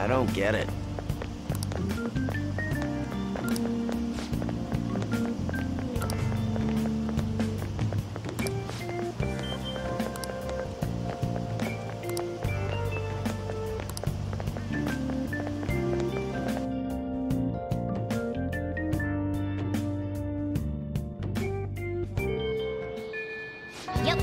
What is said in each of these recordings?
don't get it. Yep.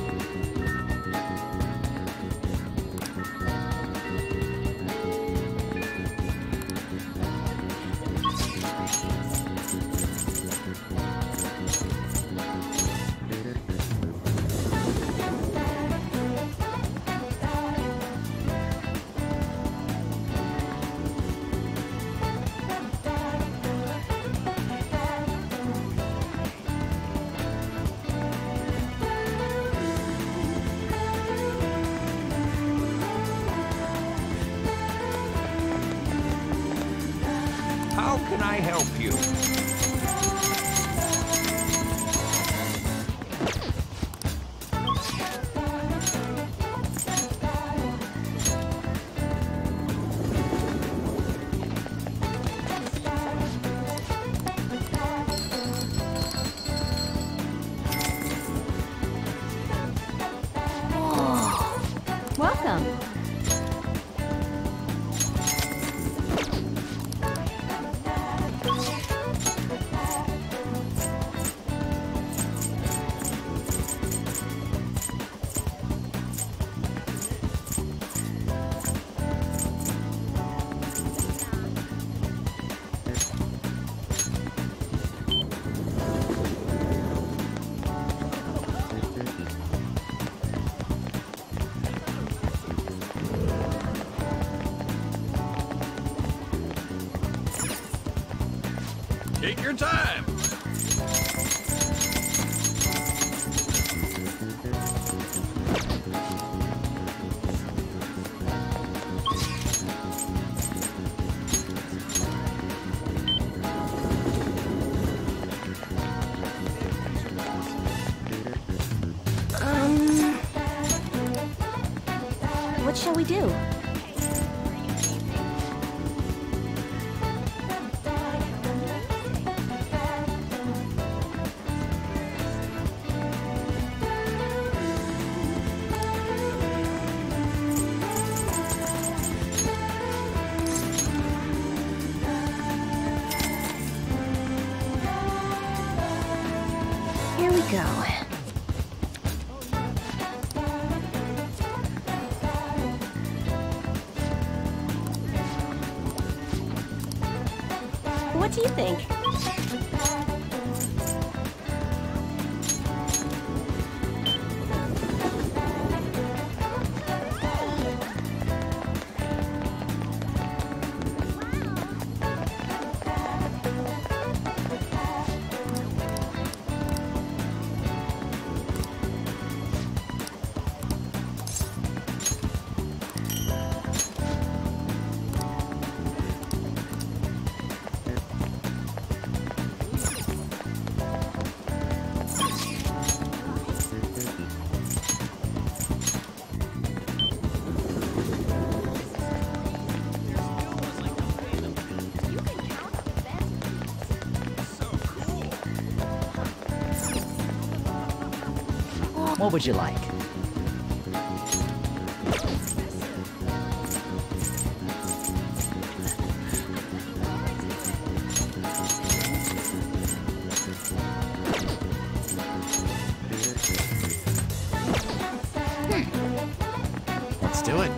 How can I help you? Welcome. Take your time. What shall we do? Here we go. What do you think? What would you like? Let's do it.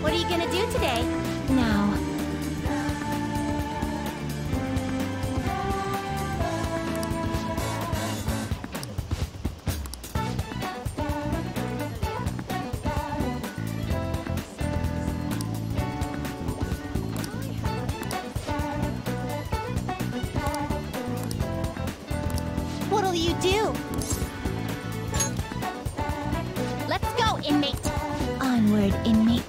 What are you gonna do today? Now. What'll you do? Let's go, inmate. Onward, inmate.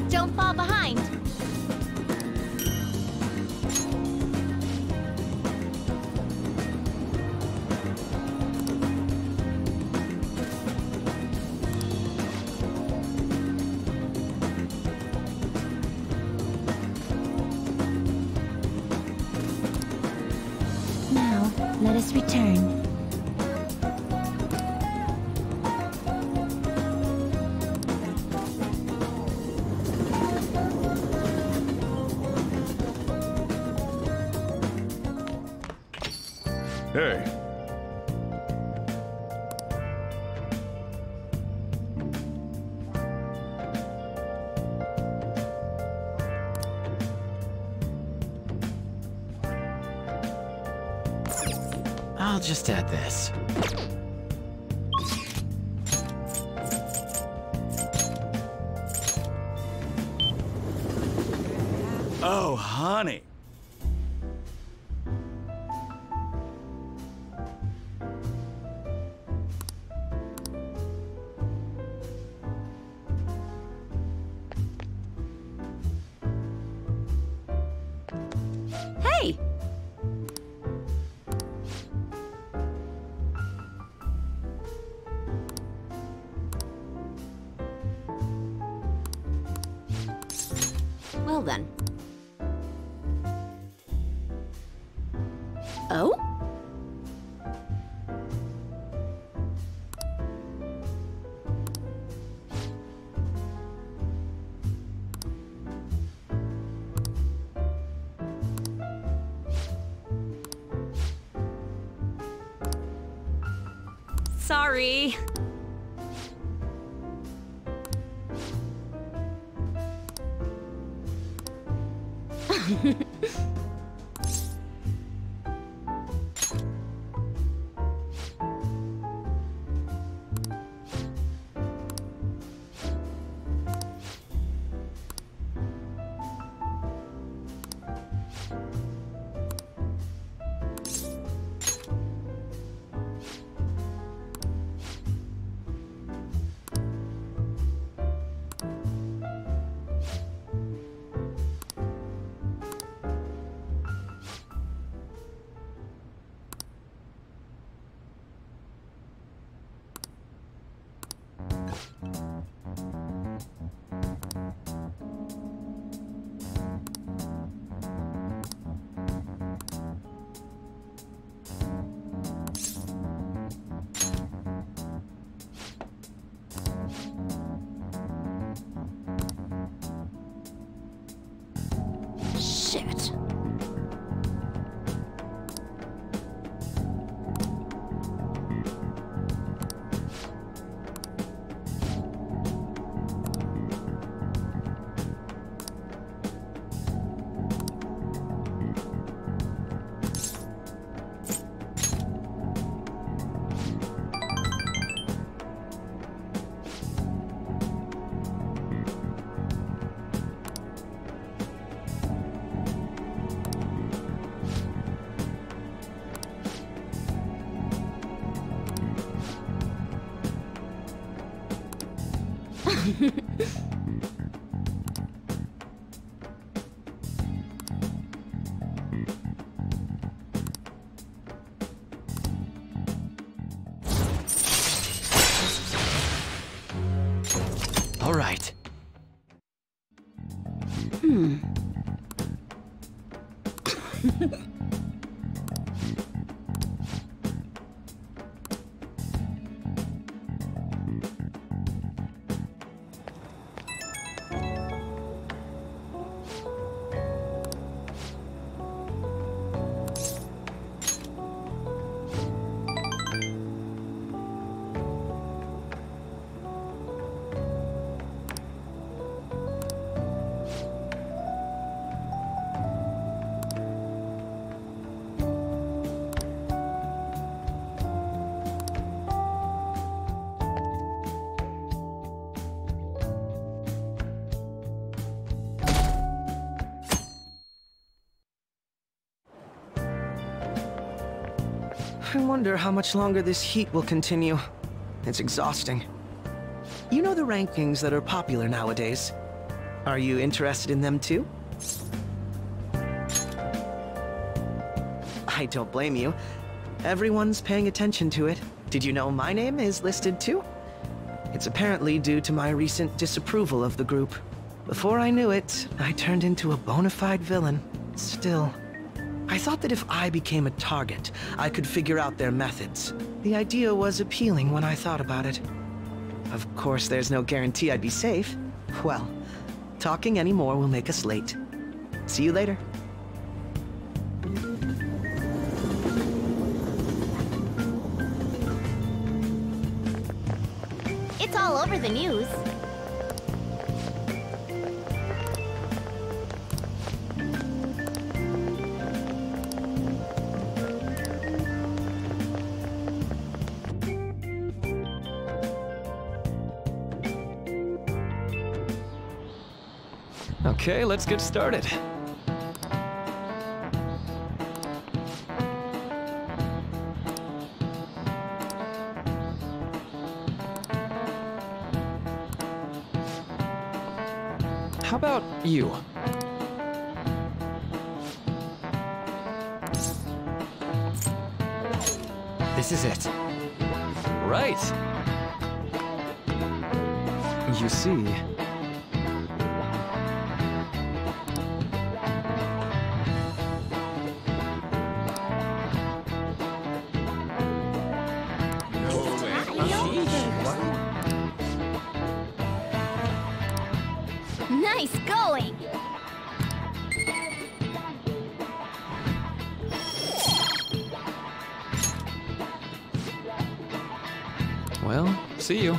Don't fall behind. Now, let us return. Hey. I'll just add this. Oh, honey. Hey! Well then. Oh? Sorry. Shit. All right. I wonder how much longer this heat will continue. It's exhausting. You know the rankings that are popular nowadays. Are you interested in them too? I don't blame you. Everyone's paying attention to it. Did you know my name is listed too? It's apparently due to my recent disapproval of the group. Before I knew it, I turned into a bona fide villain. Still, I thought that if I became a target, I could figure out their methods. The idea was appealing when I thought about it. Of course, there's no guarantee I'd be safe. Well, talking anymore will make us late. See you later. It's all over the news. Okay, let's get started. How about you? This is it. Right. You see... Nice going! Well, see you.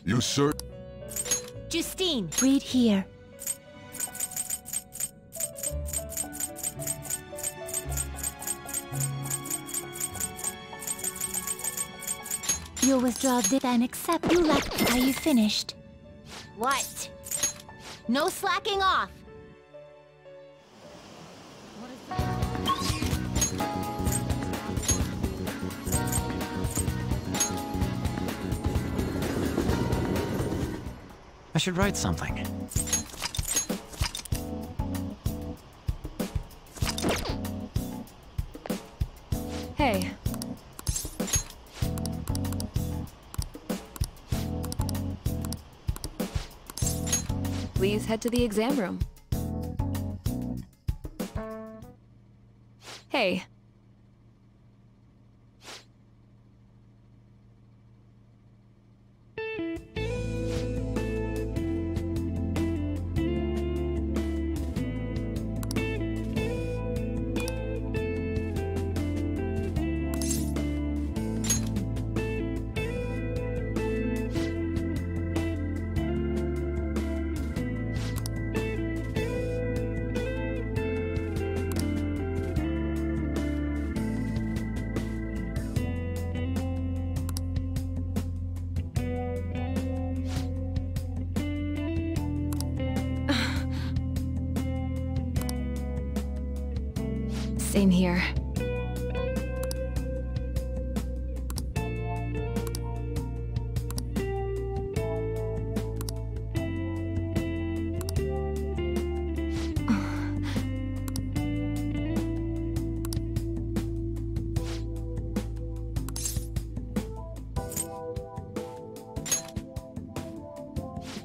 You sir? Justine. Read here. You'll withdraw this and accept you left. Are you finished? What? No slacking off. I should write something. Hey. Please head to the exam room. Hey. Same here.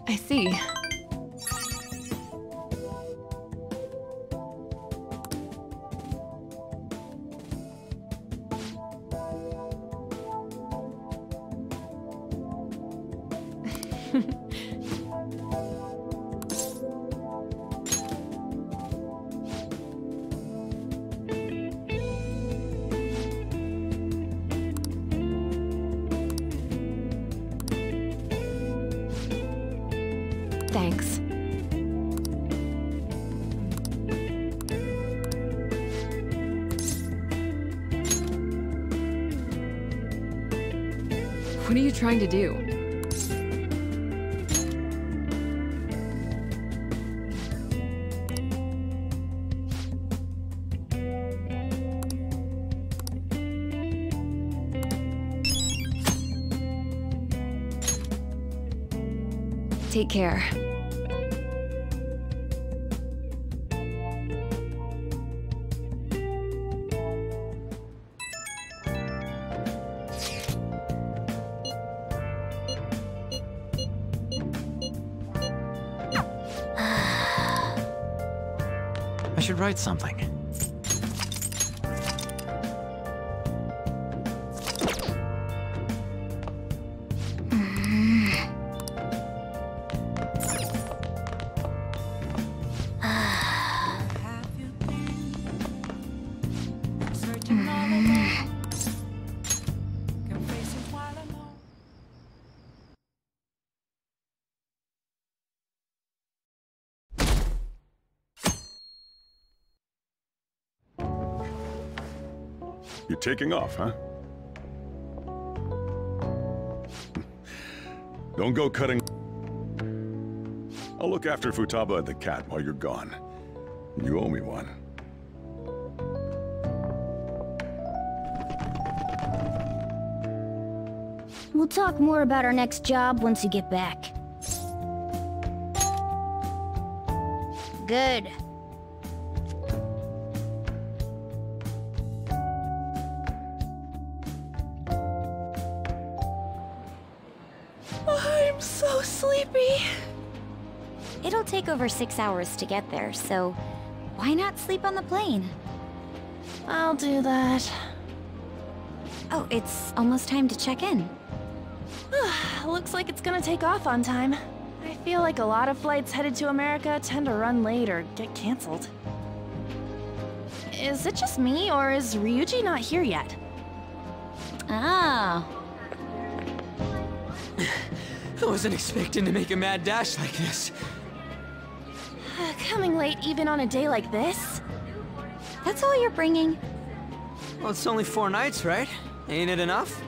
I see. Thanks. What are you trying to do? Take care. I should write something. You're taking off, huh? Don't go cutting. I'll look after Futaba and the cat while you're gone. You owe me one. We'll talk more about our next job once you get back. Good. I'm so sleepy. It'll take over 6 hours to get there, so why not sleep on the plane? I'll do that. Oh, it's almost time to check in. Looks like it's gonna take off on time. I feel like a lot of flights headed to America tend to run late or get canceled. Is it just me, or is Ryuji not here yet? Ah. I wasn't expecting to make a mad dash like this. Coming late even on a day like this? That's all you're bringing? Well, it's only 4 nights, right? Ain't it enough?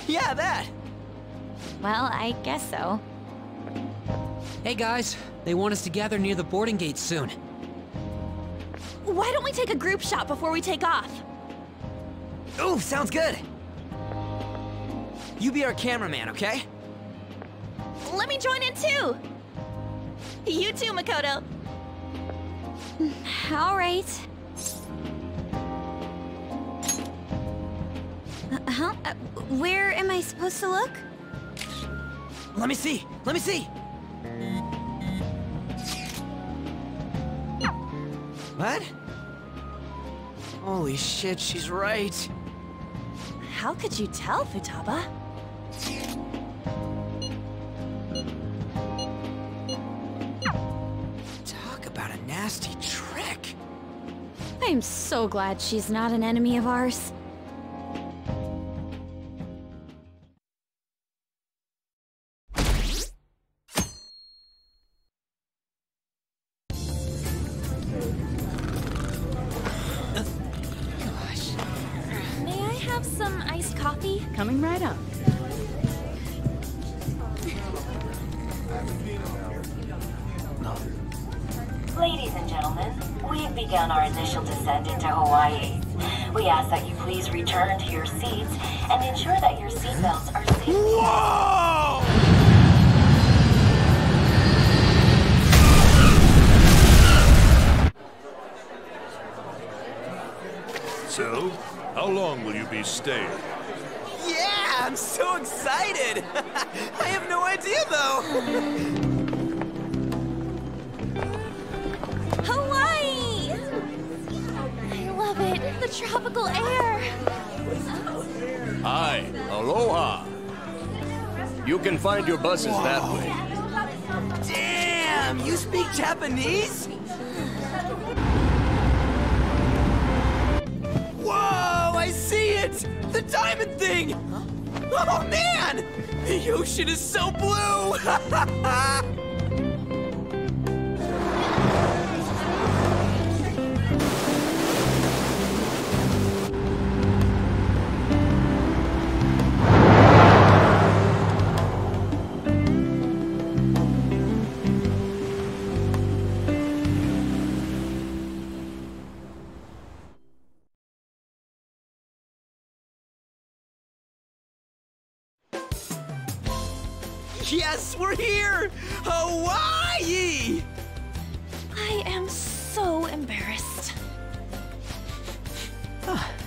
Yeah, that! Well, I guess so. Hey guys, they want us to gather near the boarding gate soon. Why don't we take a group shot before we take off? Ooh, sounds good! You be our cameraman, okay? Let me join in too! You too, Makoto. All right. Where am I supposed to look? Let me see! Let me see! What? Holy shit, she's right. How could you tell, Futaba? Talk about a nasty trick. I'm so glad she's not an enemy of ours. May I have some iced coffee? Coming right up. Ladies and gentlemen, we've begun our initial descent into Hawaii. We ask that you please return to your seats and ensure that your seatbelts are safe. Whoa! So, how long will you be staying? Yeah, I'm so excited! I have no idea, though! Hawaii! I love it. The tropical air. Hi, aloha. You can find your buses that way. Damn, you speak Japanese? Whoa, I see it! The diamond thing! Oh man! The ocean is so blue! Yes, we're here! Hawaii! I am so embarrassed.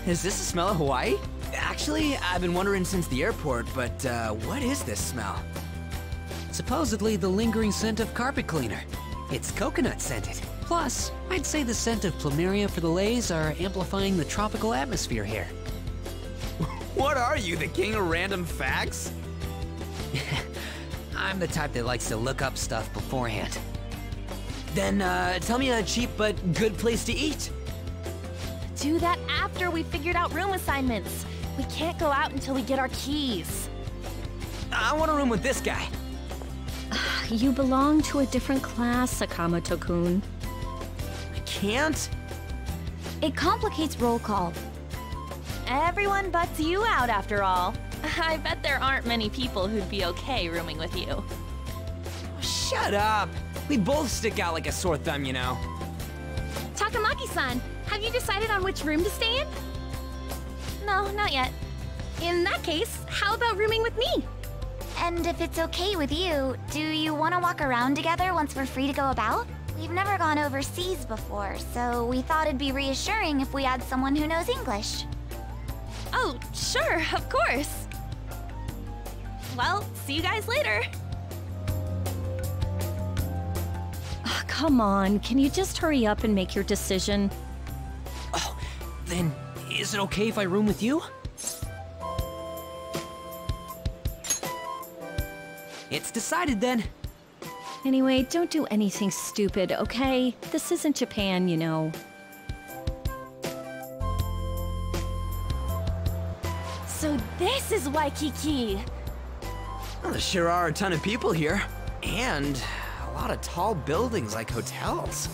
Is this the smell of Hawaii? Actually, I've been wondering since the airport, but what is this smell? Supposedly the lingering scent of carpet cleaner. It's coconut scented. Plus, I'd say the scent of plumeria for the lays are amplifying the tropical atmosphere here. What are you, the king of random facts? I'm the type that likes to look up stuff beforehand. Then, tell me a cheap but good place to eat. Do that after we figured out room assignments. We can't go out until we get our keys. I want a room with this guy. You belong to a different class, Sakamoto-kun. I can't? It complicates roll call. Everyone butts you out after all. I bet there aren't many people who'd be okay rooming with you. Shut up! We both stick out like a sore thumb, you know. Takamaki-san, have you decided on which room to stay in? No, not yet. In that case, how about rooming with me? And if it's okay with you, do you want to walk around together once we're free to go about? We've never gone overseas before, so we thought it'd be reassuring if we had someone who knows English. Oh, sure, of course. Well, see you guys later. Oh, come on, can you just hurry up and make your decision? Oh, then is it okay if I room with you? It's decided then. Anyway, don't do anything stupid, okay? This isn't Japan, you know. So this is Waikiki. Well, there sure are a ton of people here. And a lot of tall buildings like hotels.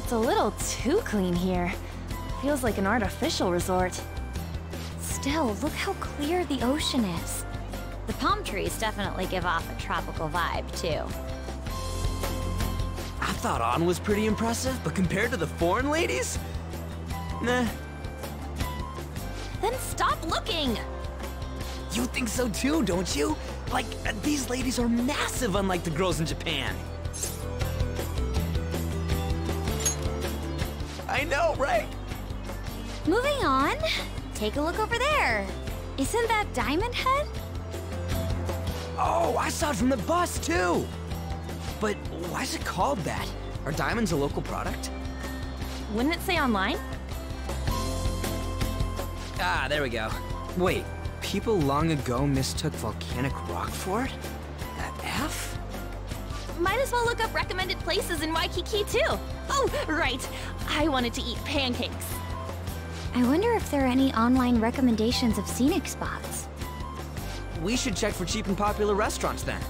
It's a little too clean here. Feels like an artificial resort. Still, look how clear the ocean is. The palm trees definitely give off a tropical vibe, too. I thought On was pretty impressive, but compared to the foreign ladies? Nah. Then stop looking! You think so too, don't you? Like, these ladies are massive unlike the girls in Japan. I know, right? Moving on. Take a look over there. Isn't that Diamond Head? Oh, I saw it from the bus too! But why is it called that? Are diamonds a local product? Wouldn't it say online? Ah, there we go. Wait, people long ago mistook volcanic rock for it? F? Might as well look up recommended places in Waikiki too. Oh, right. I wanted to eat pancakes. I wonder if there are any online recommendations of scenic spots. We should check for cheap and popular restaurants then.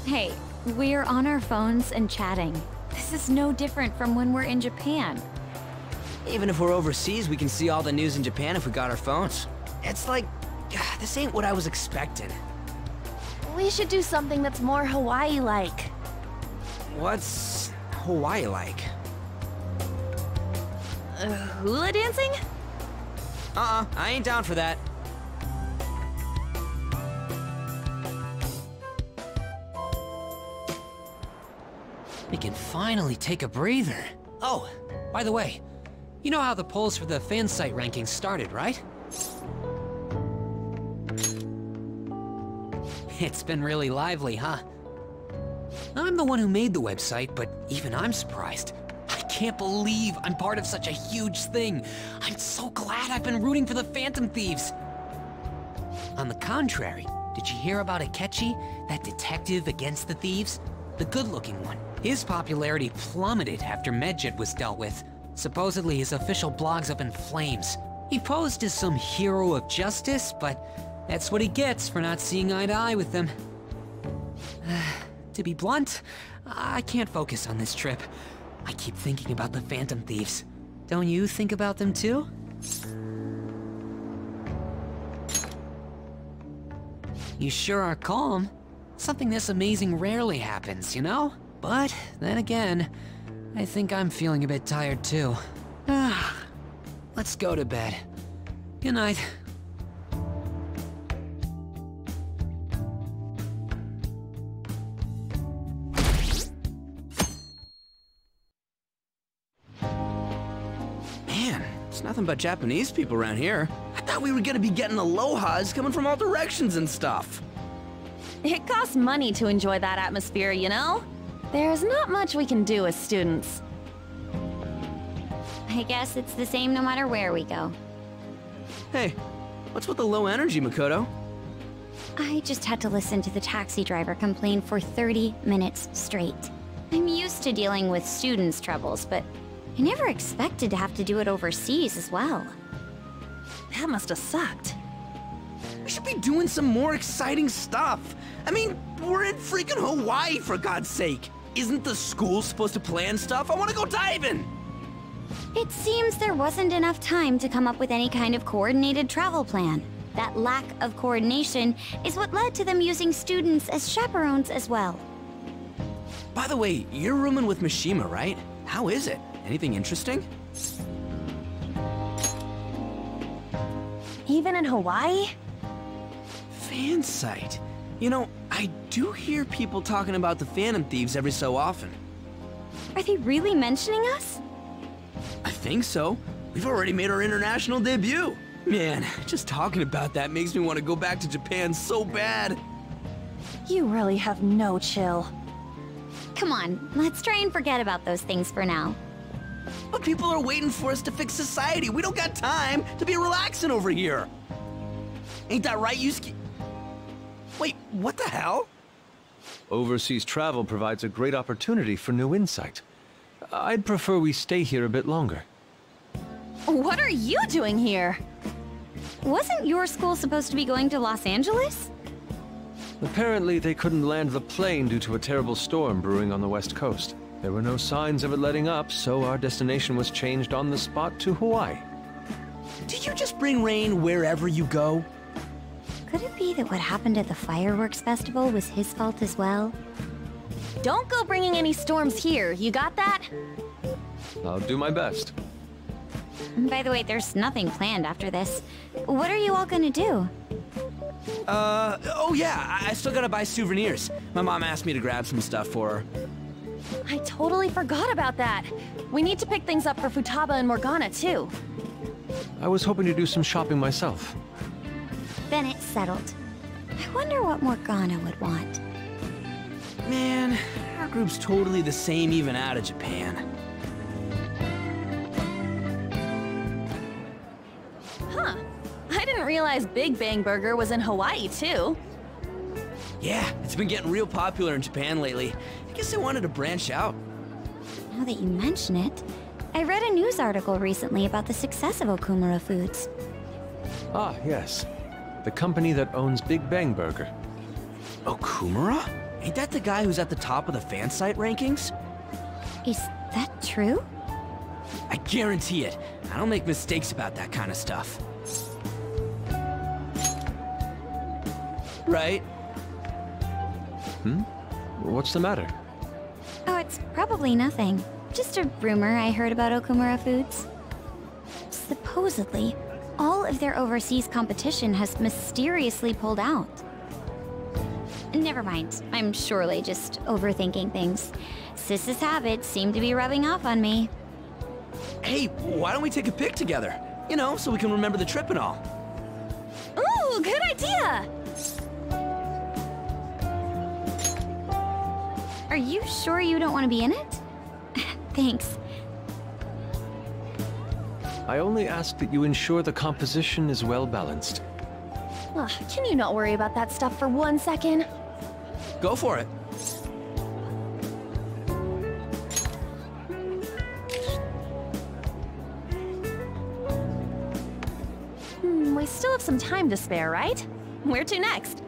Hey, we're on our phones and chatting. This is no different from when we're in Japan. Even if we're overseas, we can see all the news in Japan if we got our phones. It's like, this ain't what I was expecting. We should do something that's more Hawaii-like. What's Hawaii like? Hula dancing? I ain't down for that. We can finally take a breather. Oh, by the way, you know how the polls for the fan site rankings started, right? It's been really lively, huh? I'm the one who made the website, but even I'm surprised. I can't believe I'm part of such a huge thing. I'm so glad I've been rooting for the Phantom Thieves. On the contrary, did you hear about Akechi, that detective against the thieves? The good-looking one. His popularity plummeted after Medjed was dealt with. Supposedly his official blog's up in flames. He posed as some hero of justice, but that's what he gets for not seeing eye to eye with them. To be blunt, I can't focus on this trip. I keep thinking about the Phantom Thieves. Don't you think about them too? You sure are calm. Something this amazing rarely happens, you know? But then again, I think I'm feeling a bit tired too. Let's go to bed. Good night. Man, it's nothing but Japanese people around here. I thought we were gonna be getting alohas coming from all directions and stuff. It costs money to enjoy that atmosphere, you know? There's not much we can do as students. I guess it's the same no matter where we go. Hey, what's with the low energy, Makoto? I just had to listen to the taxi driver complain for 30 minutes straight. I'm used to dealing with students' troubles, but I never expected to have to do it overseas as well. That must have sucked. We should be doing some more exciting stuff. I mean, we're in freaking Hawaii, for God's sake. Isn't the school supposed to plan stuff? I want to go diving! It seems there wasn't enough time to come up with any kind of coordinated travel plan. That lack of coordination is what led to them using students as chaperones as well. By the way, you're rooming with Mishima, right? How is it? Anything interesting? Even in Hawaii? Fan site. You know, I do hear people talking about the Phantom Thieves every so often. Are they really mentioning us? I think so. We've already made our international debut. Man, just talking about that makes me want to go back to Japan so bad. You really have no chill. Come on, let's try and forget about those things for now. But people are waiting for us to fix society. We don't got time to be relaxing over here. Ain't that right, Yusuke? Wait, what the hell? Overseas travel provides a great opportunity for new insight. I'd prefer we stay here a bit longer. What are you doing here? Wasn't your school supposed to be going to Los Angeles? Apparently, they couldn't land the plane due to a terrible storm brewing on the west coast. There were no signs of it letting up, so our destination was changed on the spot to Hawaii. Did you just bring rain wherever you go? Could it be that what happened at the fireworks festival was his fault as well? Don't go bringing any storms here, you got that? I'll do my best. By the way, there's nothing planned after this. What are you all gonna do? Oh yeah, I still gotta buy souvenirs. My mom asked me to grab some stuff for her. I totally forgot about that. We need to pick things up for Futaba and Morgana, too. I was hoping to do some shopping myself. Then it's settled. I wonder what Morgana would want. Man, our group's totally the same even out of Japan. Huh. I didn't realize Big Bang Burger was in Hawaii, too. Yeah, it's been getting real popular in Japan lately. I guess they wanted to branch out. Now that you mention it, I read a news article recently about the success of Okumura Foods. Ah, yes. The company that owns Big Bang Burger. Okumura? Ain't that the guy who's at the top of the fan site rankings? Is that true? I guarantee it. I don't make mistakes about that kind of stuff. Right? What's the matter? Oh, it's probably nothing. Just a rumor I heard about Okumura Foods. Supposedly, all of their overseas competition has mysteriously pulled out. Never mind, I'm surely just overthinking things. Sis's habits seem to be rubbing off on me. Hey, why don't we take a pic together? You know, so we can remember the trip and all. Ooh, good idea! Are you sure you don't want to be in it? Thanks. I only ask that you ensure the composition is well balanced. Ugh, can you not worry about that stuff for 1 second? Go for it. We still have some time to spare, right? Where to next?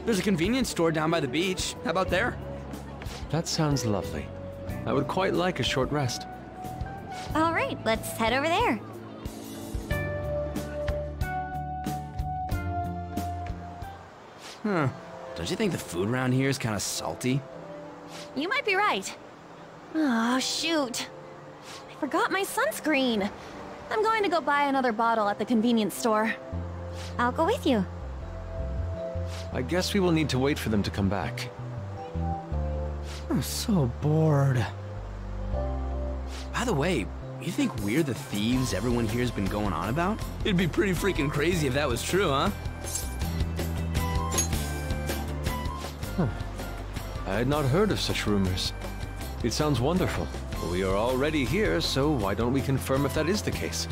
There's a convenience store down by the beach. How about there? That sounds lovely. I would quite like a short rest. All right, let's head over there. Huh. Don't you think the food around here is kind of salty? You might be right. Oh, shoot. I forgot my sunscreen. I'm going to go buy another bottle at the convenience store. I'll go with you. I guess we will need to wait for them to come back. I'm so bored. By the way, you think we're the thieves everyone here's been going on about? It'd be pretty freaking crazy if that was true, huh? I had not heard of such rumors. It sounds wonderful. We are already here, so why don't we confirm if that is the case?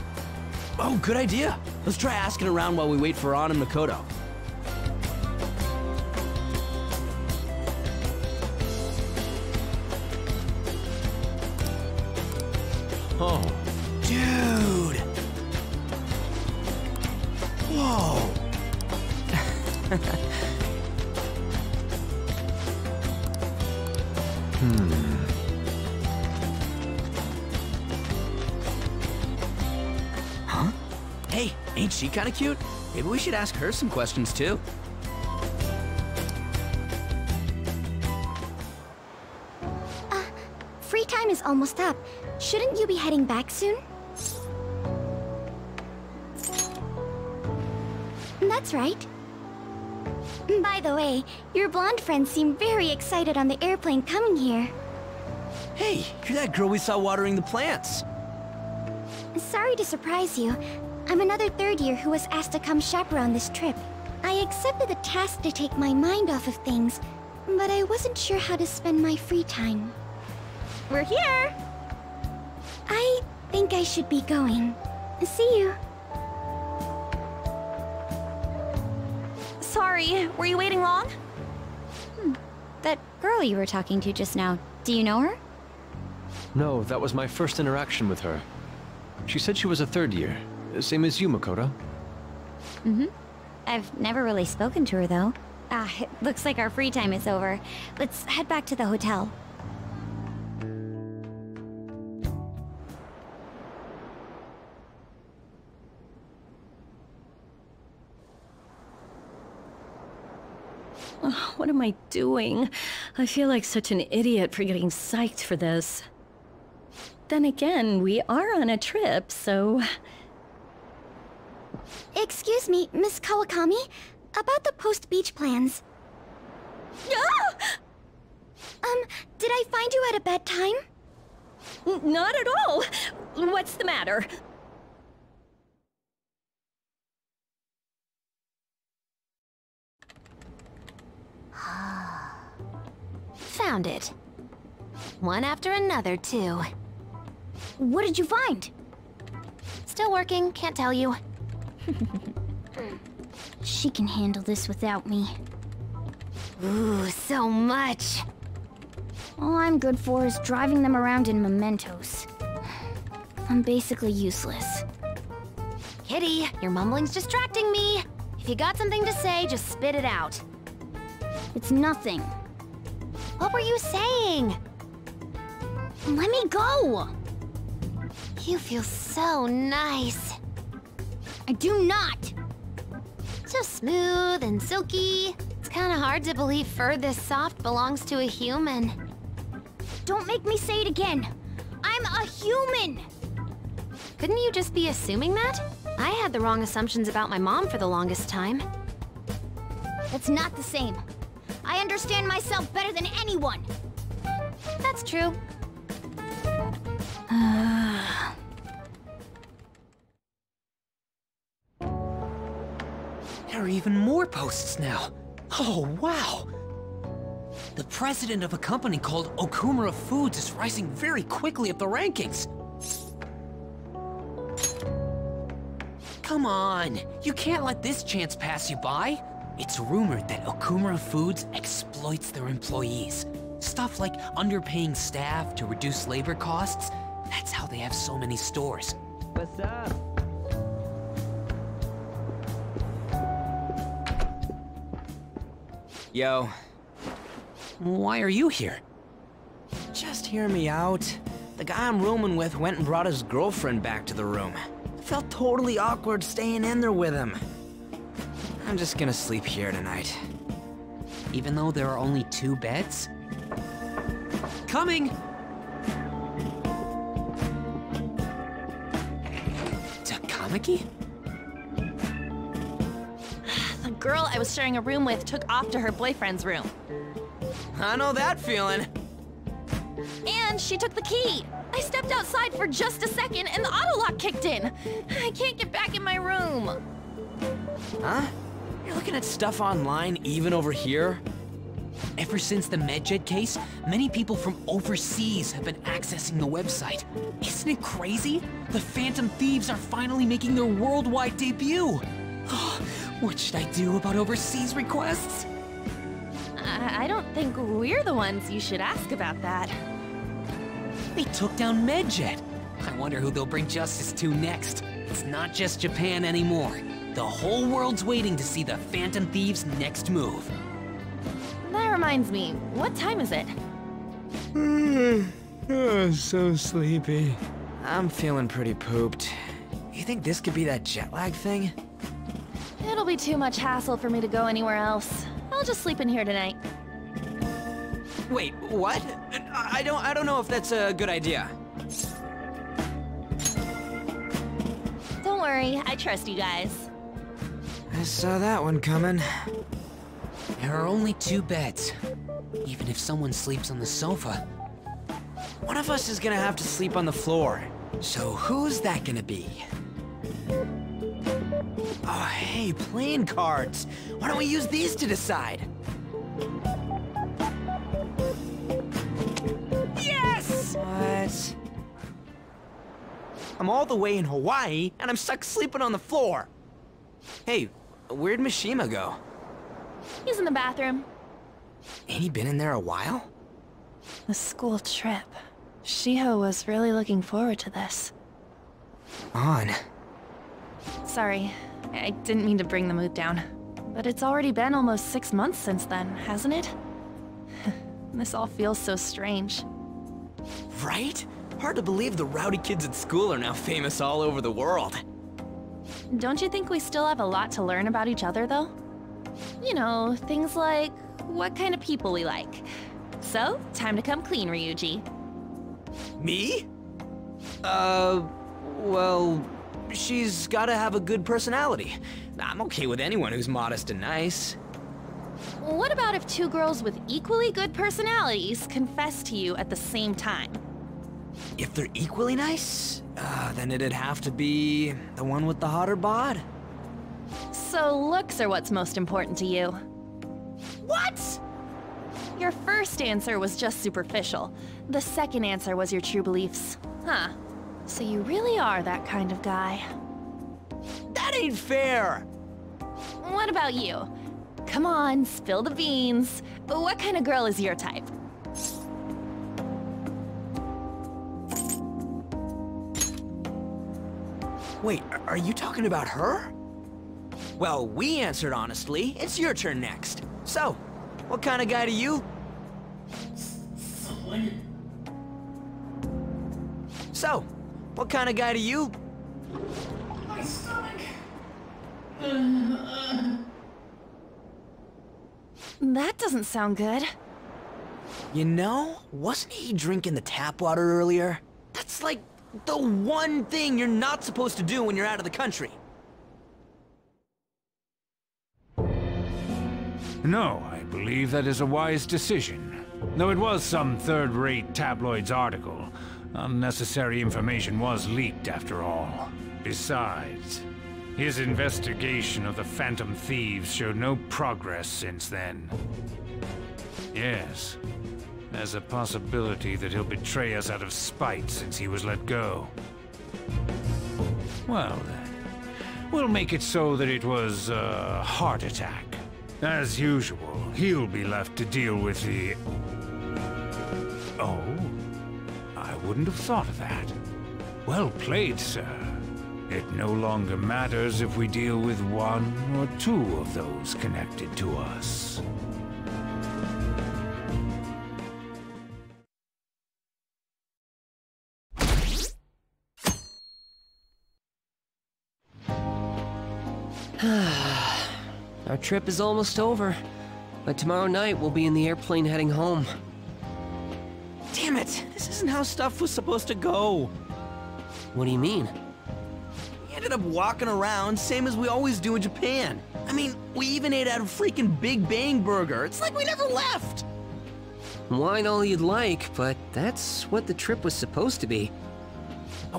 Oh, good idea. Let's try asking around while we wait for An and Makoto. Oh. Dude! Whoa! Huh? Hey, ain't she kinda cute? Maybe we should ask her some questions too. Free time is almost up. Shouldn't you be heading back soon? That's right. By the way, your blonde friends seem very excited on the airplane coming here. Hey, you're that girl we saw watering the plants. Sorry to surprise you. I'm another third year who was asked to come chaperone this trip. I accepted the task to take my mind off of things, but I wasn't sure how to spend my free time. We're here! I think I should be going. See you. Sorry, were you waiting long? That girl you were talking to just now, do you know her? No, that was my first interaction with her. She said she was a third year, same as you, Makoto. Mm-hmm. I've never really spoken to her, though. Ah, it looks like our free time is over. Let's head back to the hotel. Oh, what am I doing? I feel like such an idiot for getting psyched for this. Then again, we are on a trip, so... Excuse me, Miss Kawakami? About the post-beach plans. Ah! Did I find you at a bad time? Not at all! What's the matter? Found it. One after another, too. What did you find? Still working, can't tell you. She can handle this without me. Ooh, so much. All I'm good for is driving them around in mementos. I'm basically useless. Kitty, your mumbling's distracting me. If you got something to say, just spit it out. It's nothing. What were you saying? Let me go! You feel so nice. I do not! So smooth and silky. It's kind of hard to believe fur this soft belongs to a human. Don't make me say it again! I'm a human! Couldn't you just be assuming that? I had the wrong assumptions about my mom for the longest time. That's not the same. I understand myself better than anyone! That's true. There are even more posts now. Oh, wow! The president of a company called Okumura Foods is rising very quickly up the rankings. Come on, you can't let this chance pass you by. It's rumored that Okumura Foods exploits their employees. Stuff like underpaying staff to reduce labor costs. That's how they have so many stores. What's up? Yo. Why are you here? Just hear me out. The guy I'm rooming with went and brought his girlfriend back to the room. It felt totally awkward staying in there with him. I'm just gonna sleep here tonight. Even though there are only 2 beds? Coming! Takamaki? The girl I was sharing a room with took off to her boyfriend's room. I know that feeling. And she took the key. I stepped outside for just a second and the auto lock kicked in. I can't get back in my room. Huh? You're looking at stuff online even over here? Ever since the MedJet case, many people from overseas have been accessing the website. Isn't it crazy? The Phantom Thieves are finally making their worldwide debut. What should I do about overseas requests? I don't think we're the ones you should ask about that. They took down MedJet. I wonder who they'll bring justice to next. It's not just Japan anymore. The whole world's waiting to see the Phantom Thieves' next move. That reminds me, what time is it? Oh, so sleepy. I'm feeling pretty pooped. You think this could be that jet lag thing? It'll be too much hassle for me to go anywhere else. I'll just sleep in here tonight. Wait, what? I don't know if that's a good idea. Don't worry, I trust you guys. I saw that one coming. There are only 2 beds. Even if someone sleeps on the sofa. One of us is gonna have to sleep on the floor. So who's that gonna be? Oh, hey, playing cards. Why don't we use these to decide? Yes! What? I'm all the way in Hawaii, and I'm stuck sleeping on the floor. Hey, where'd Mishima go? He's in the bathroom. Ain't he been in there a while? The school trip. Shiho was really looking forward to this. On. Sorry, I didn't mean to bring the mood down. But it's already been almost 6 months since then, hasn't it? This all feels so strange. Right? Hard to believe the rowdy kids at school are now famous all over the world. Don't you think we still have a lot to learn about each other, though? You know, things like what kind of people we like. So, time to come clean, Ryuji. Me? Well, she's gotta have a good personality. I'm okay with anyone who's modest and nice. What about if two girls with equally good personalities confess to you at the same time? If they're equally nice, then it'd have to be the one with the hotter bod. So looks are what's most important to you. What? Your first answer was just superficial. The second answer was your true beliefs. Huh. So you really are that kind of guy. That ain't fair! What about you? Come on, spill the beans. What kind of girl is your type? Wait, are you talking about her? Well, we answered honestly. It's your turn next. So, what kind of guy do you? So, what kind of guy do you? My stomach. That doesn't sound good. You know, wasn't he drinking the tap water earlier? That's like the one thing you're not supposed to do when you're out of the country. No, I believe that is a wise decision. Though it was some third-rate tabloid's article, unnecessary information was leaked after all. Besides, his investigation of the Phantom Thieves showed no progress since then. Yes, there's a possibility that he'll betray us out of spite since he was let go. Well then, we'll make it so that it was a heart attack. As usual, he'll be left to deal with the... Oh, I wouldn't have thought of that. Well played, sir. It no longer matters if we deal with one or two of those connected to us. Our trip is almost over, but tomorrow night we'll be in the airplane heading home. Damn it! This isn't how stuff was supposed to go. What do you mean? We ended up walking around, same as we always do in Japan. I mean, we even ate at a freaking Big Bang Burger. It's like we never left! Wine all you'd like, but that's what the trip was supposed to be.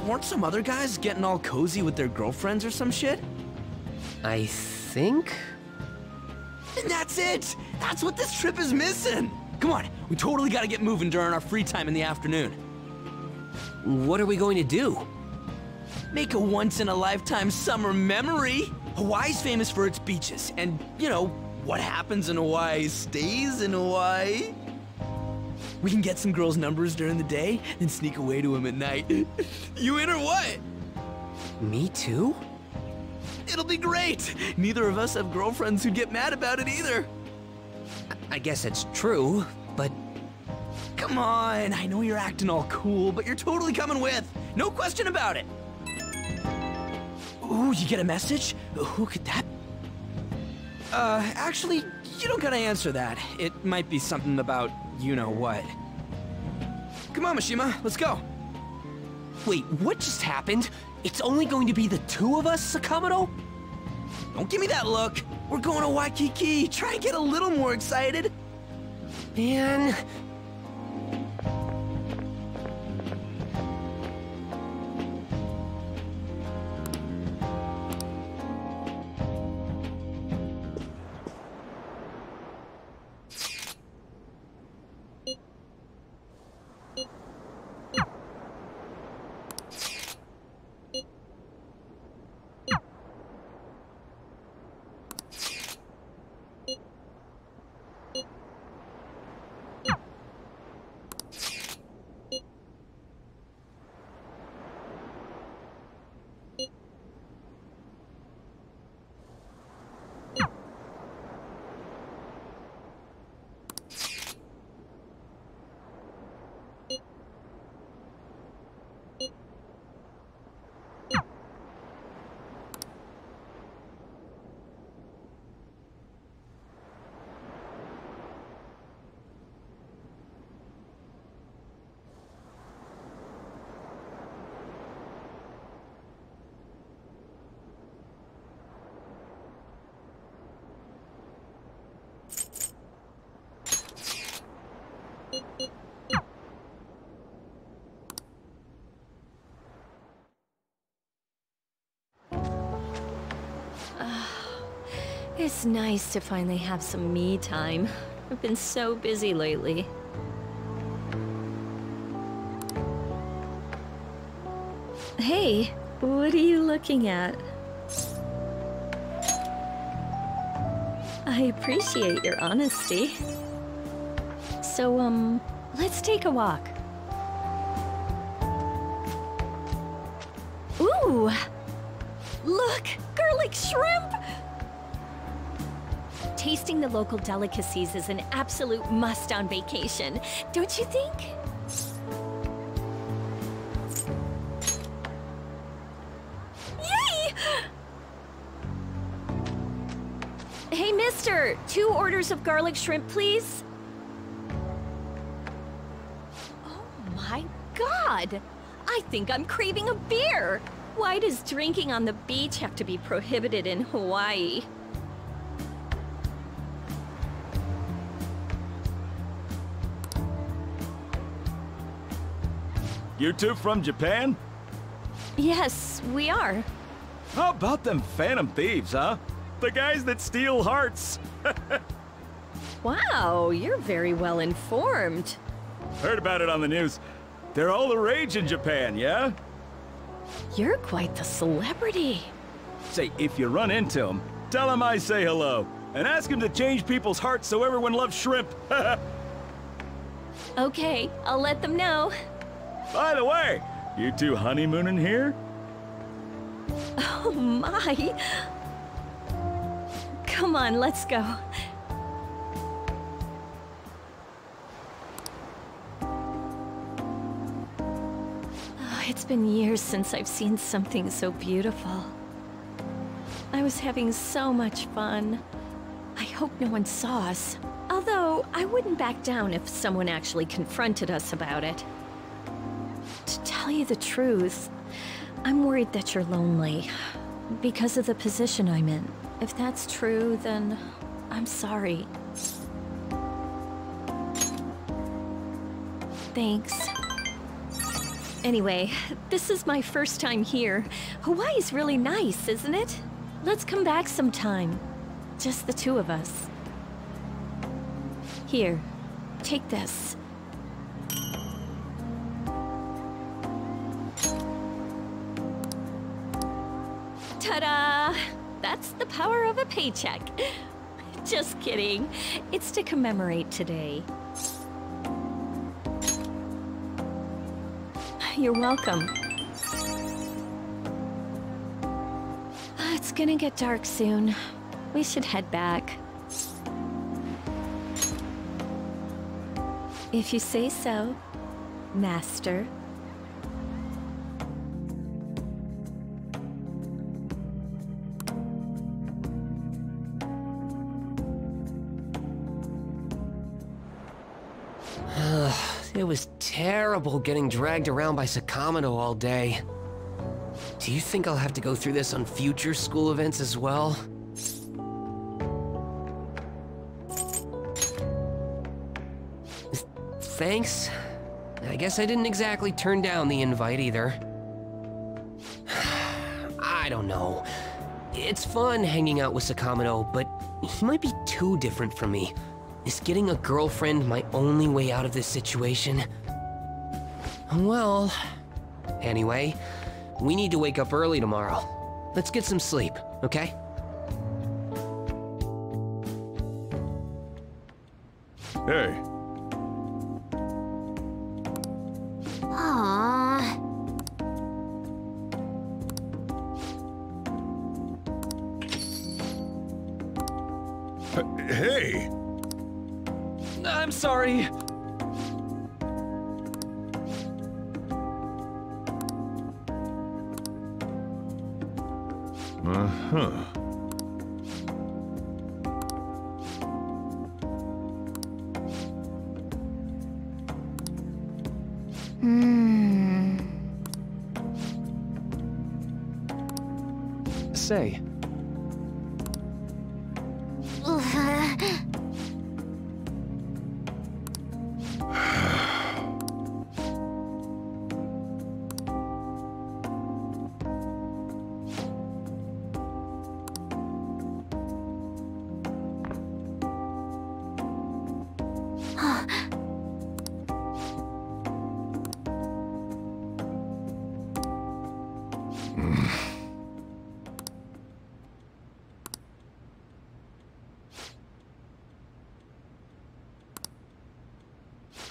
Weren't some other guys getting all cozy with their girlfriends or some shit? I think? And that's it! That's what this trip is missing! Come on, we totally gotta get moving during our free time in the afternoon. What are we going to do? Make a once-in-a-lifetime summer memory! Hawaii's famous for its beaches, and, you know, what happens in Hawaii stays in Hawaii. We can get some girls' numbers during the day, then sneak away to them at night. You in or what? Me too? It'll be great! Neither of us have girlfriends who'd get mad about it either. I guess it's true, but... Come on, I know you're acting all cool, but you're totally coming with. No question about it. Ooh, you get a message? Who could that... Actually, you don't gotta answer that. It might be something about you-know-what. Come on, Mishima, let's go. Wait, what just happened? It's only going to be the two of us, Sakamoto? Don't give me that look. We're going to Waikiki. Try and get a little more excited. Man... It's nice to finally have some me time. I've been so busy lately. Hey, what are you looking at? I appreciate your honesty. So, let's take a walk. Ooh! Look! Garlic shrimp! Tasting the local delicacies is an absolute must on vacation, don't you think? Yay! Hey, mister! 2 orders of garlic shrimp, please. Oh my god! I think I'm craving a beer! Why does drinking on the beach have to be prohibited in Hawaii? You two from Japan? Yes, we are. How about them phantom thieves, huh? The guys that steal hearts. Wow, you're very well informed. Heard about it on the news. They're all the rage in Japan, yeah? You're quite the celebrity. Say, if you run into them, tell them I say hello. And ask them to change people's hearts so everyone loves shrimp. Okay, I'll let them know. By the way, you two honeymooning here? Oh my. Come on, let's go. Oh, it's been years since I've seen something so beautiful. I was having so much fun. I hope no one saw us. Although, I wouldn't back down if someone actually confronted us about it. To tell you the truth, I'm worried that you're lonely. Because of the position I'm in. If that's true, then I'm sorry. Thanks. Anyway, this is my first time here. Hawaii's really nice, isn't it? Let's come back sometime. Just the 2 of us. Here, take this. Ta-da! That's the power of a paycheck. Just kidding. It's to commemorate today. You're welcome. It's gonna get dark soon. We should head back. If you say so, Master. It was terrible getting dragged around by Sakamoto all day. Do you think I'll have to go through this on future school events as well? Thanks. I guess I didn't exactly turn down the invite either. I don't know. It's fun hanging out with Sakamoto, but he might be too different from me. Is getting a girlfriend my only way out of this situation? Well, anyway, we need to wake up early tomorrow. Let's get some sleep, okay? Hey. Aww. Hey! I'm sorry. Uh-huh. Say.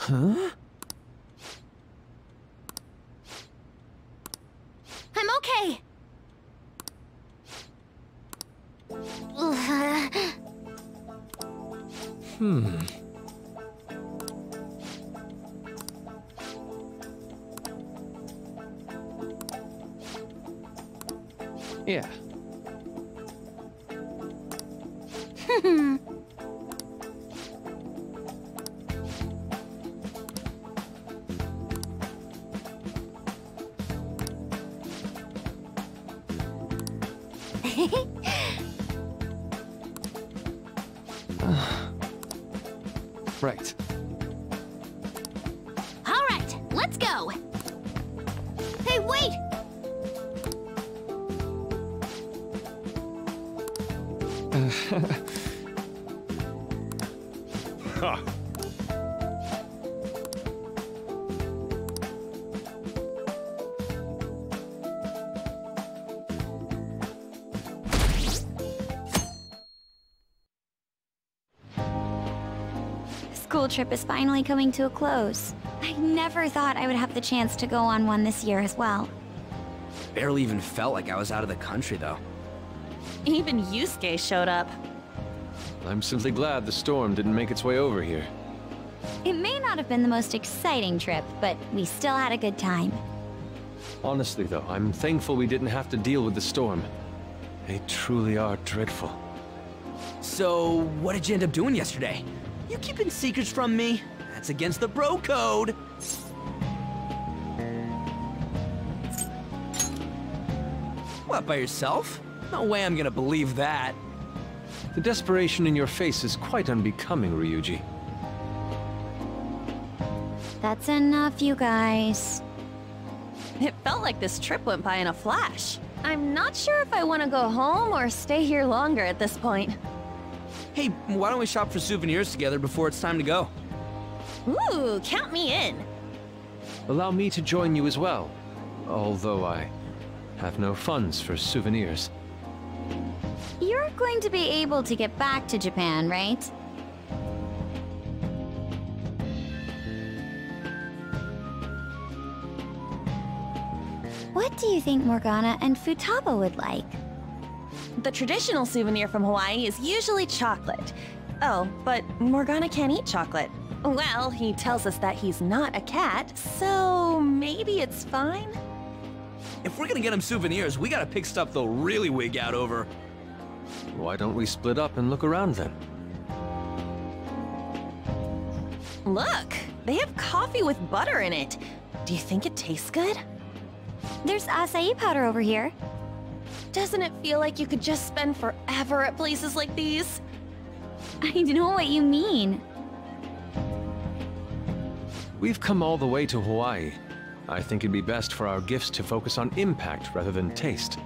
Huh? I'm okay. Yeah. Right. All right, let's go. Hey, wait! Ha! School trip is finally coming to a close. I never thought I would have the chance to go on one this year as well. Barely even felt like I was out of the country, though. Even Yusuke showed up. I'm simply glad the storm didn't make its way over here. It may not have been the most exciting trip, but we still had a good time. Honestly, though, I'm thankful we didn't have to deal with the storm. They truly are dreadful. So, what did you end up doing yesterday? You keeping secrets from me? That's against the bro code. What, by yourself? No way I'm gonna believe that. The desperation in your face is quite unbecoming, Ryuji. That's enough, you guys. It felt like this trip went by in a flash. I'm not sure if I want to go home or stay here longer at this point. Hey, why don't we shop for souvenirs together before it's time to go? Ooh, count me in. Allow me to join you as well, although I have no funds for souvenirs. You're going to be able to get back to Japan, right? What do you think Morgana and Futaba would like? The traditional souvenir from Hawaii is usually chocolate. Oh, but Morgana can't eat chocolate. Well, he tells us that he's not a cat, so maybe it's fine? If we're gonna get him souvenirs, we gotta pick stuff they'll really wig out over. Why don't we split up and look around then? Look, they have coffee with butter in it. Do you think it tastes good? There's acai powder over here. Doesn't it feel like you could just spend forever at places like these? I know what you mean. We've come all the way to Hawaii. I think it'd be best for our gifts to focus on impact rather than taste.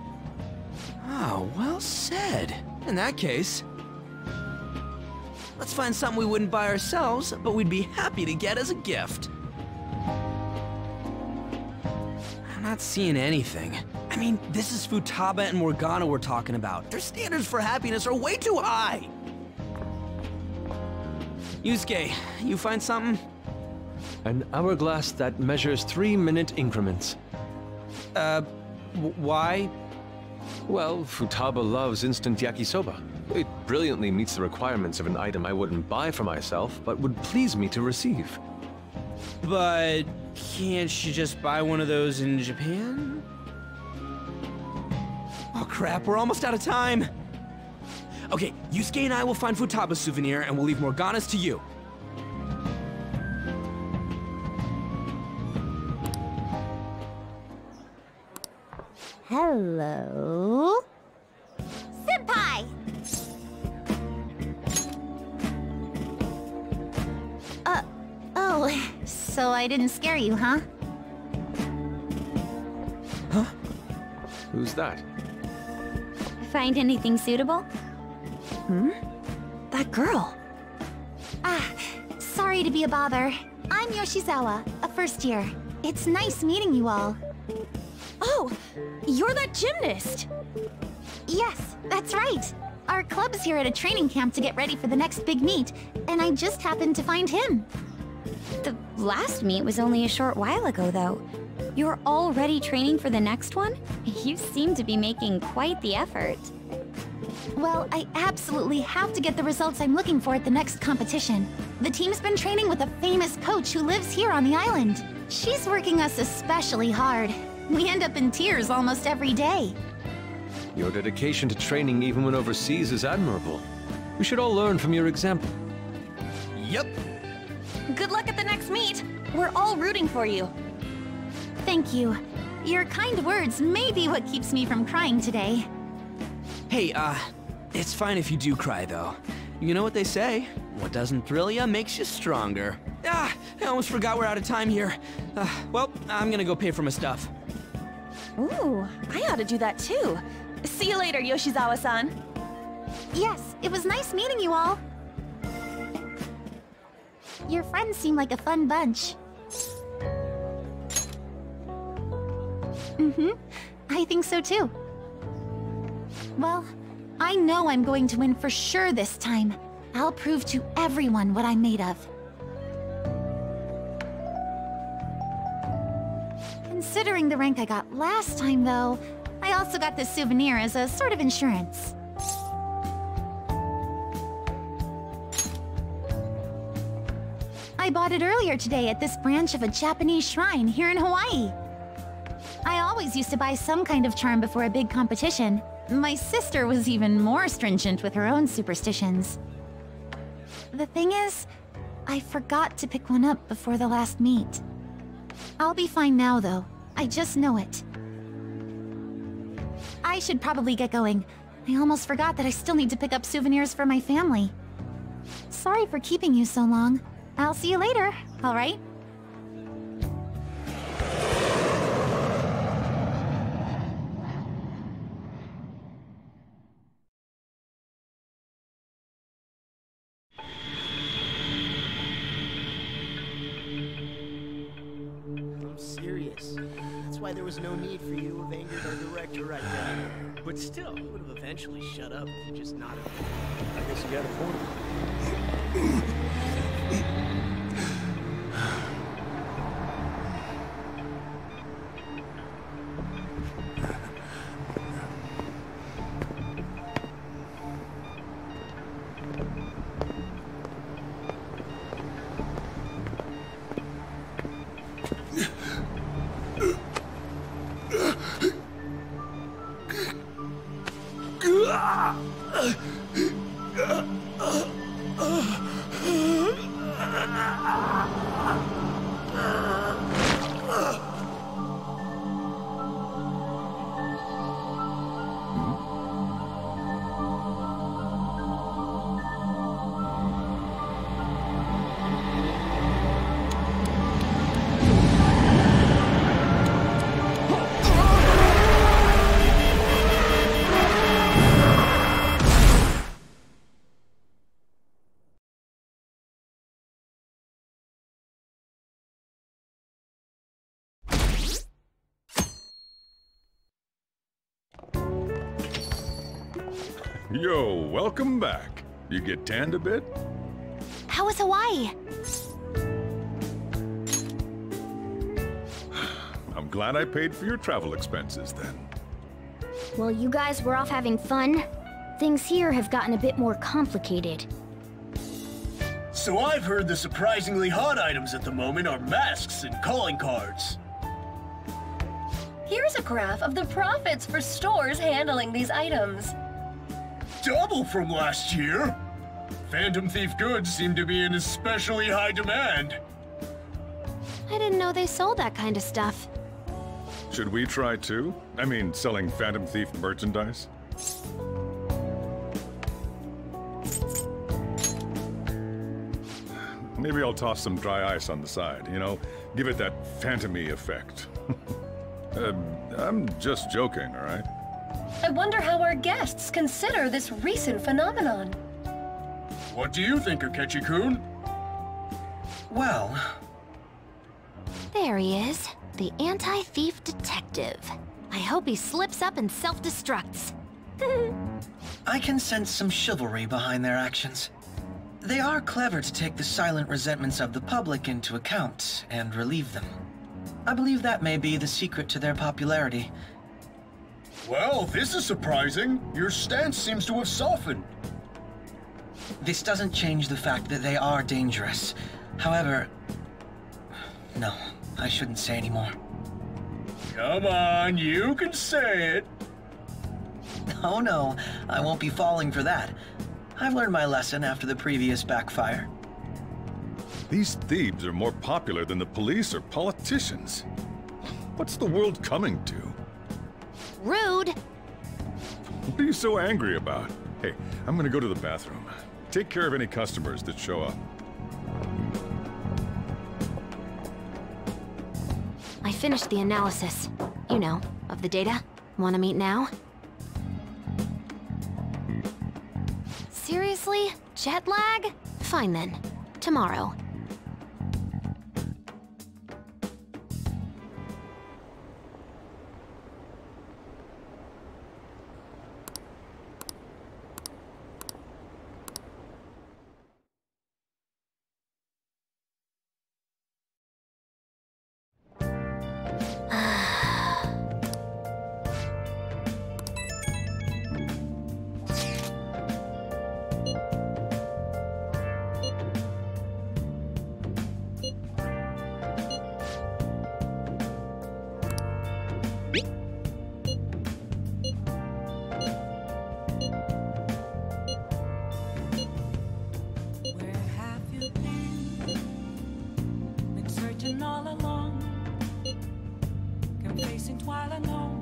Oh, well said. In that case, let's find something we wouldn't buy ourselves, but we'd be happy to get as a gift. I'm not seeing anything. I mean, this is Futaba and Morgana we're talking about. Their standards for happiness are way too high. Yusuke, you find something? An hourglass that measures 3-minute increments. Why? Well, Futaba loves instant yakisoba. It brilliantly meets the requirements of an item I wouldn't buy for myself, but would please me to receive. But can't you just buy one of those in Japan? Oh crap, we're almost out of time. Okay, Yusuke and I will find Futaba's souvenir and we'll leave Morgana's to you. Hello? Senpai! Oh, so I didn't scare you, huh? Huh? Who's that? Find anything suitable? That girl. Sorry to be a bother. I'm Yoshizawa, a first year. It's nice meeting you all. Oh, you're that gymnast! Yes, that's right. Our club's here at a training camp to get ready for the next big meet, and I just happened to find him. The last meet was only a short while ago, though. You're already training for the next one? You seem to be making quite the effort. Well, I absolutely have to get the results I'm looking for at the next competition. The team's been training with a famous coach who lives here on the island. She's working us especially hard. We end up in tears almost every day. Your dedication to training even when overseas is admirable. We should all learn from your example. Yep. Good luck at the next meet. We're all rooting for you. Thank you. Your kind words may be what keeps me from crying today. Hey, it's fine if you do cry, though. You know what they say? What doesn't thrill you makes you stronger. I almost forgot we're out of time here. Well, I'm gonna go pay for my stuff. Ooh, I ought to do that too. See you later, Yoshizawa-san. Yes, it was nice meeting you all. Your friends seem like a fun bunch. I think so too. Well, I know I'm going to win for sure this time. I'll prove to everyone what I'm made of. Considering the rank I got last time, though, I also got this souvenir as a sort of insurance. I bought it earlier today at this branch of a Japanese shrine here in Hawaii. I always used to buy some kind of charm before a big competition. My sister was even more stringent with her own superstitions. The thing is, I forgot to pick one up before the last meet. I'll be fine now, though. I just know it. I should probably get going. I almost forgot that I still need to pick up souvenirs for my family. Sorry for keeping you so long. I'll see you later, all right? I'm serious. That's why there was no need for you to have angered our director right now. But still, he would have eventually shut up if you just nodded. I guess you got a point. Yo, welcome back. You get tanned a bit? How was Hawaii? I'm glad I paid for your travel expenses then. While you guys were off having fun, things here have gotten a bit more complicated. So I've heard the surprisingly hot items at the moment are masks and calling cards. Here's a graph of the profits for stores handling these items. Double from last year! Phantom Thief goods seem to be in especially high demand. I didn't know they sold that kind of stuff. Should we try too? I mean, selling Phantom Thief merchandise? Maybe I'll toss some dry ice on the side, you know? Give it that phantom-y effect. I'm just joking, all right? I wonder how our guests consider this recent phenomenon. What do you think, Akechi-kun? Well... There he is, the anti-thief detective. I hope he slips up and self-destructs. I can sense some chivalry behind their actions. They are clever to take the silent resentments of the public into account and relieve them. I believe that may be the secret to their popularity. Well, this is surprising. Your stance seems to have softened. This doesn't change the fact that they are dangerous. However... No, I shouldn't say any more. Come on, you can say it. Oh no, I won't be falling for that. I've learned my lesson after the previous backfire. These thieves are more popular than the police or politicians. What's the world coming to? Rude! What are you so angry about? Hey, I'm gonna go to the bathroom. Take care of any customers that show up. I finished the analysis. You know, of the data. Wanna meet now? Seriously? Jet lag? Fine then. Tomorrow. All along, confessing while I know